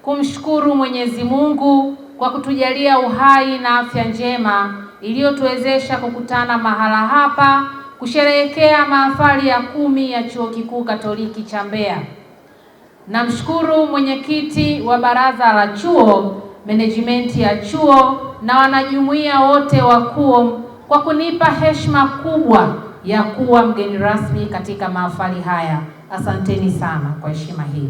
kumshukuru Mwenyezi Mungu kwa kutujalia uhai na afya njema iliyotuwezesha kukutana mahala hapa kusherehekea mahafali ya 10 ya Chuo Kikuu Katoliki cha Mbeya. Namshukuru mwenyekiti wa baraza la chuo, management ya chuo na wanajumuiya wote wa KUOM kwa kunipa heshima kubwa ya kuwa mgeni rasmi katika mahafali haya. Asanteni sana kwa heshima hii.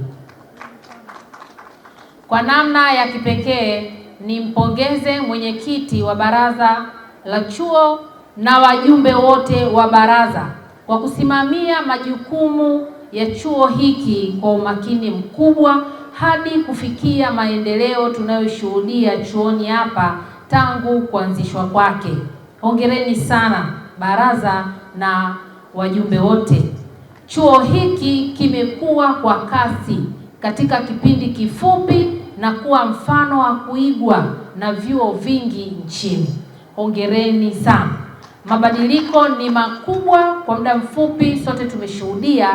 Kwa namna ya kipekee nimpongeze mwenyekiti wa baraza la chuo na wajumbe wote wa baraza kwa kusimamia majukumu ya chuo hiki kwa umakini mkubwa hadi kufikia maendeleo tunayoshuhudia chuoni hapa tangu kuanzishwa kwake. Hongereni sana baraza na wajumbe wote. Chuo hiki kimekuwa kwa kasi katika kipindi kifupi na kuwa mfano wa kuigwa na vyuo vingi nchini. Hongereni sana. Mabadiliko ni makubwa kwa muda mfupi, sote tumeshuhudia.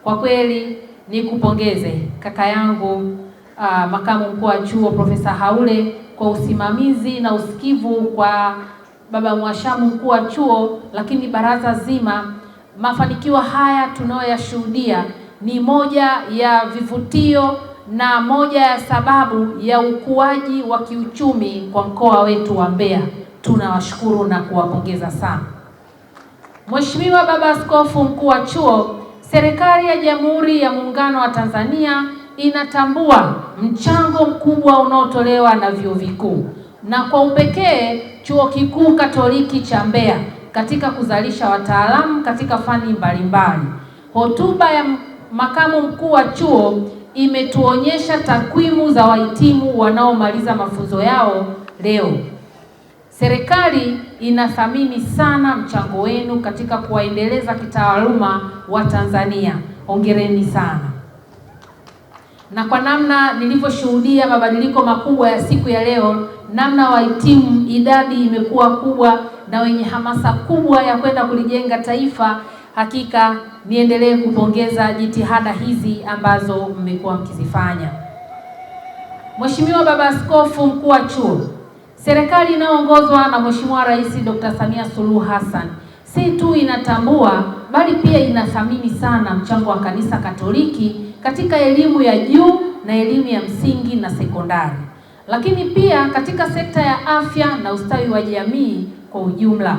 Kwa kweli nikupongeze kaka yangu makamu mkuu wa chuo Profesa Haule kwa usimamizi na usikivu kwa baba mwashamu mkuu wa chuo, lakini baraza zima. Mafanikio haya tunayoyashuhudia ni moja ya vivutio na moja ya sababu ya ukuaji wa kiuchumi kwa mkoa wetu wa Mbeya. Tunawashukuru na kuwapongeza sana. Mheshimiwa Baba Askofu mkuu wa chuo, serikali ya Jamhuri ya Muungano wa Tanzania inatambua mchango mkubwa unaotolewa na vyuo vikuu na kwa upekee Chuo Kikuu Katoliki cha Mbeya katika kuzalisha wataalamu katika fani mbalimbali. Hotuba ya makamu mkuu wa chuo imetuonyesha takwimu za wahitimu wanaomaliza mafunzo yao leo. Serikali inathamini sana mchango wenu katika kuwaendeleza kitaaluma wa Tanzania. Hongereni sana. Na kwa namna nilivyoshuhudia mabadiliko makubwa ya siku ya leo, namna wahitimu idadi imekuwa kubwa na wenye hamasa kubwa ya kwenda kulijenga taifa, hakika niendelee kupongeza jitihada hizi ambazo mmekuwa mkizifanya. Mheshimiwa Baba Askofu mkuu wa chuo, serikali inayoongozwa na Mheshimiwa Rais Dr. Samia Suluhu Hassan si tu inatambua bali pia inathamini sana mchango wa Kanisa Katoliki katika elimu ya juu na elimu ya msingi na sekondari, lakini pia katika sekta ya afya na ustawi wa jamii kwa ujumla.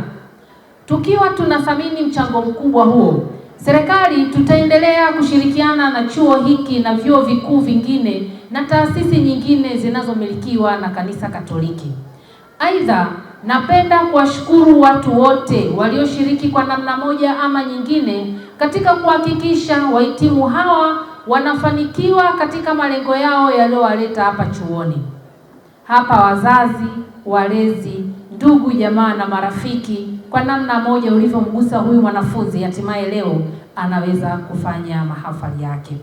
Tukiwa tunathamini mchango mkubwa huo, serikali tutaendelea kushirikiana na chuo hiki na vyuo vikuu vingine na taasisi nyingine zinazomilikiwa na Kanisa Katoliki. Aidha, napenda kuwashukuru watu wote walioshiriki kwa namna moja ama nyingine katika kuhakikisha wahitimu hawa wanafanikiwa katika malengo yao yaliyowaleta hapa chuoni. Hapa wazazi, walezi, ndugu, jamaa na marafiki, kwa namna moja ulivyomgusa huyu mwanafunzi, hatimaye leo anaweza kufanya mahafali yake.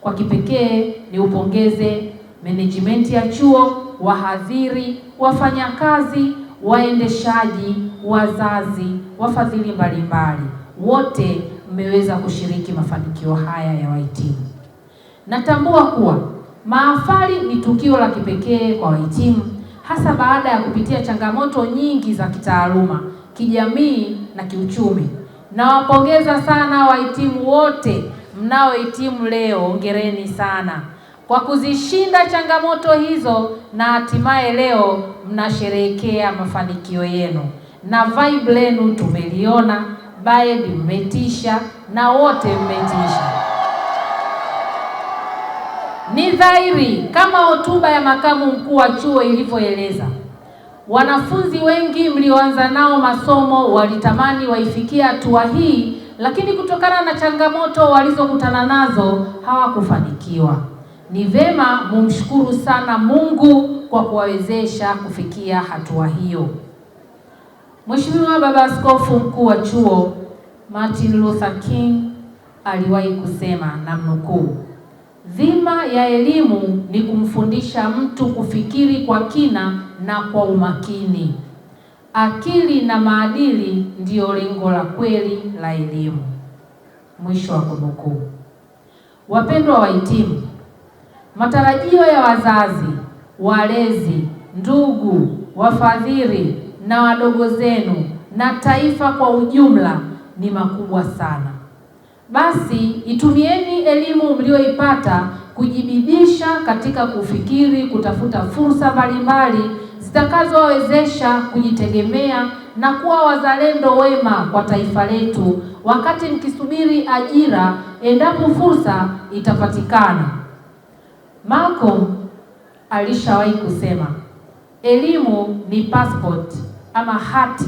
Kwa kipekee ni upongeze management ya chuo, wahadhiri, wafanyakazi, waendeshaji, wazazi, wafadhili mbalimbali. Wote mmeweza kushiriki mafanikio haya ya wahitimu. Natambua kuwa mahafali ni tukio la kipekee kwa wahitimu, hasa baada ya kupitia changamoto nyingi za kitaaluma, kijamii na kiuchumi. Nawapongeza sana wahitimu wote mnaohitimu leo. Hongereni sana kwa kuzishinda changamoto hizo na hatimaye leo mnasherehekea mafanikio yenu, na vibe lenu tumeliona, vibe mmetisha na wote mmetisha. Ni dhahiri kama hotuba ya makamu mkuu wa chuo ilivyoeleza, wanafunzi wengi mlioanza nao masomo walitamani waifikie hatua hii, lakini kutokana na changamoto walizokutana nazo hawakufanikiwa. Ni vema mumshukuru sana Mungu kwa kuwawezesha kufikia hatua hiyo. Mheshimiwa Baba Askofu mkuu wa chuo Martin Luther King aliwahi kusema, namnukuu, dhima ya elimu ni kumfundisha mtu kufikiri kwa kina na kwa umakini. Akili na maadili ndiyo lengo la kweli la elimu. Mwisho wa kunukuu. Wapendwa wahitimu, Matarajio ya wazazi, walezi, ndugu, wafadhili na wadogo zenu na taifa kwa ujumla ni makubwa sana. Basi itumieni elimu mlioipata kujibidisha katika kufikiri, kutafuta fursa mbalimbali zitakazowawezesha kujitegemea na kuwa wazalendo wema kwa taifa letu, wakati mkisubiri ajira endapo fursa itapatikana. Malcolm alishawahi kusema, elimu ni passport ama hati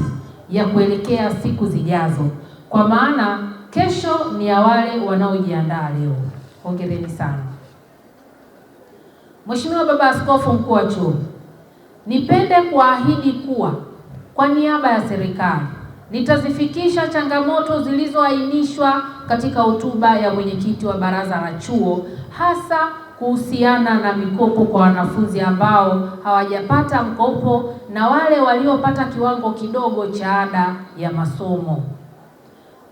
ya kuelekea siku zijazo, kwa maana kesho ni ya wale wanaojiandaa leo. Hongereni sana. Mheshimiwa Baba Askofu Mkuu wa Chuo, nipende kuahidi kuwa kwa niaba ya serikali nitazifikisha changamoto zilizoainishwa katika hotuba ya mwenyekiti wa baraza la chuo, hasa kuhusiana na mikopo kwa wanafunzi ambao hawajapata mkopo na wale waliopata kiwango kidogo cha ada ya masomo.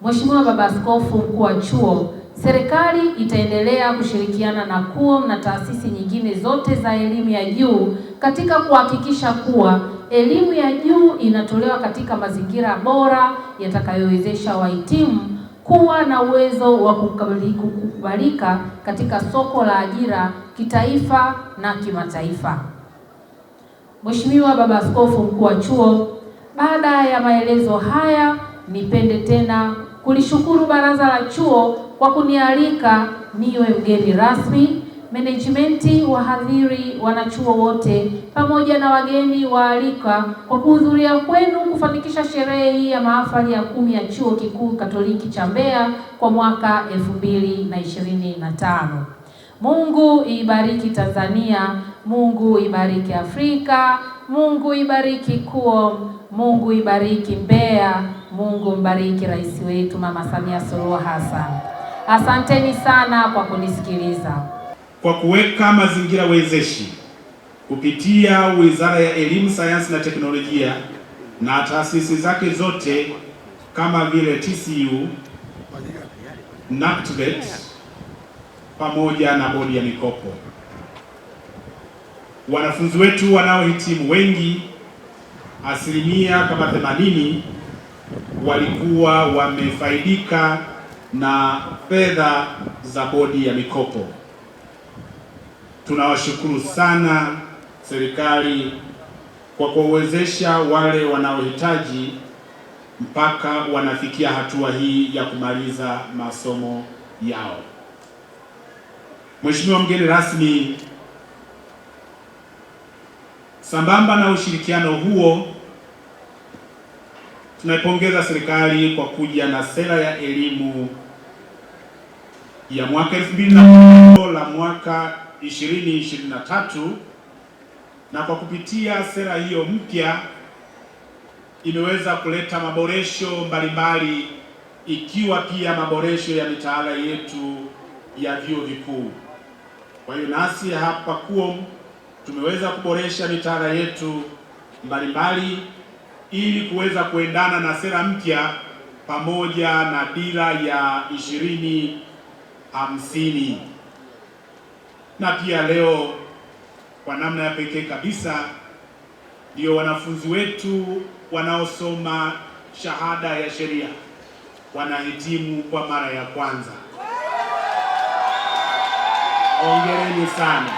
Mheshimiwa Baba Askofu Mkuu wa Chuo, serikali itaendelea kushirikiana na KUOM na taasisi nyingine zote za elimu ya juu katika kuhakikisha kuwa elimu ya juu inatolewa katika mazingira bora yatakayowezesha wahitimu kuwa na uwezo wa kukubalika katika soko la ajira kitaifa na kimataifa. Mheshimiwa Baba Askofu Mkuu wa Chuo, baada ya maelezo haya, nipende tena kulishukuru baraza la chuo kwa kunialika niwe mgeni rasmi. Management, wahadhiri, wanachuo wote pamoja na wageni waalika kwa kuhudhuria kwenu kufanikisha sherehe hii ya mahafali ya 10 ya Chuo Kikuu Katoliki cha Mbeya kwa mwaka 2025. Mungu ibariki Tanzania, Mungu ibariki Afrika, Mungu ibariki KUOM, Mungu ibariki Mbeya, Mungu mbariki rais wetu Mama Samia Suluhu Hassan. Asanteni sana kwa kunisikiliza. Kwa kuweka mazingira wezeshi kupitia Wizara ya Elimu, Sayansi na Teknolojia na taasisi zake zote kama vile TCU, NACTVET pamoja na bodi ya mikopo. Wanafunzi wetu wanaohitimu wengi, asilimia kama 80, walikuwa wamefaidika na fedha za bodi ya mikopo. Tunawashukuru sana serikali kwa kuwezesha wale wanaohitaji mpaka wanafikia hatua hii ya kumaliza masomo yao. Mheshimiwa mgeni rasmi, sambamba na ushirikiano huo, tunaipongeza serikali kwa kuja na sera ya elimu ya mwaka 2010 la mwaka 2023, na kwa kupitia sera hiyo mpya imeweza kuleta maboresho mbalimbali, ikiwa pia maboresho ya mitaala yetu ya vyuo vikuu. Kwa hiyo nasi hapa KUOM tumeweza kuboresha mitaala yetu mbalimbali ili kuweza kuendana na sera mpya pamoja na dira ya 2050. Na pia leo kwa namna ya pekee kabisa ndio wanafunzi wetu wanaosoma shahada ya sheria wanahitimu kwa mara ya kwanza. Hongereni sana.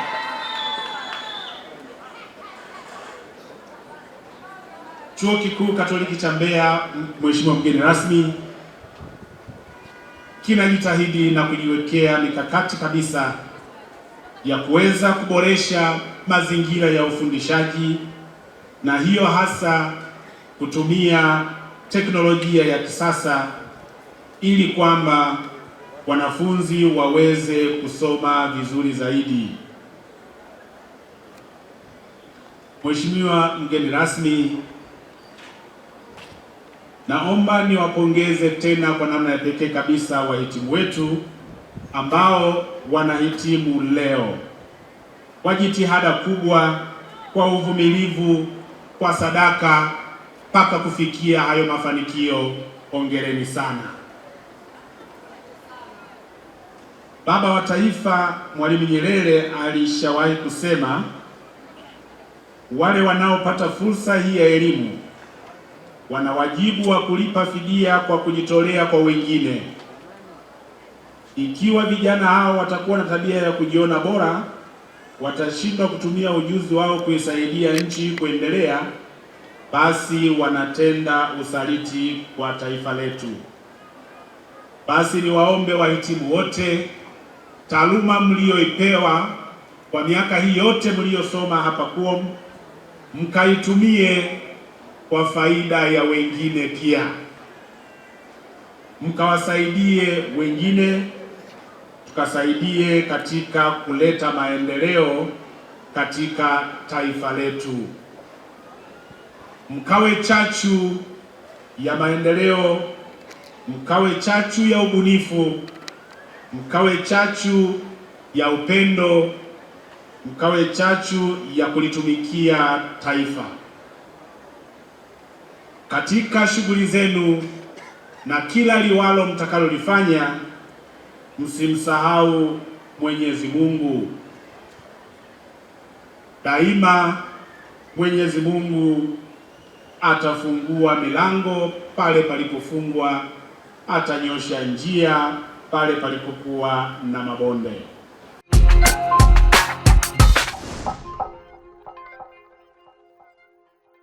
Chuo Kikuu Katoliki cha Mbeya, Mheshimiwa mgeni rasmi, kinajitahidi na kujiwekea mikakati kabisa ya kuweza kuboresha mazingira ya ufundishaji, na hiyo hasa kutumia teknolojia ya kisasa ili kwamba wanafunzi waweze kusoma vizuri zaidi. Mheshimiwa mgeni rasmi, naomba niwapongeze tena kwa namna ya pekee kabisa wahitimu wetu ambao wanahitimu leo, kwa jitihada kubwa, kwa uvumilivu, kwa sadaka mpaka kufikia hayo mafanikio. Hongereni sana. Baba wa Taifa Mwalimu Nyerere alishawahi kusema, wale wanaopata fursa hii ya elimu wana wajibu wa kulipa fidia kwa kujitolea kwa wengine. Ikiwa vijana hao watakuwa na tabia ya kujiona bora, watashindwa kutumia ujuzi wao kuisaidia nchi kuendelea, basi wanatenda usaliti kwa taifa letu. Basi niwaombe wahitimu wote, taaluma mlioipewa kwa miaka hii yote mliosoma hapa KUOM, mkaitumie kwa faida ya wengine pia, mkawasaidie wengine, tukasaidie katika kuleta maendeleo katika taifa letu. Mkawe chachu ya maendeleo, mkawe chachu ya ubunifu, mkawe chachu ya upendo, mkawe chachu ya kulitumikia taifa. Katika shughuli zenu na kila liwalo mtakalolifanya, msimsahau Mwenyezi Mungu. Daima Mwenyezi Mungu atafungua milango pale palipofungwa, atanyosha njia pale palipokuwa na mabonde.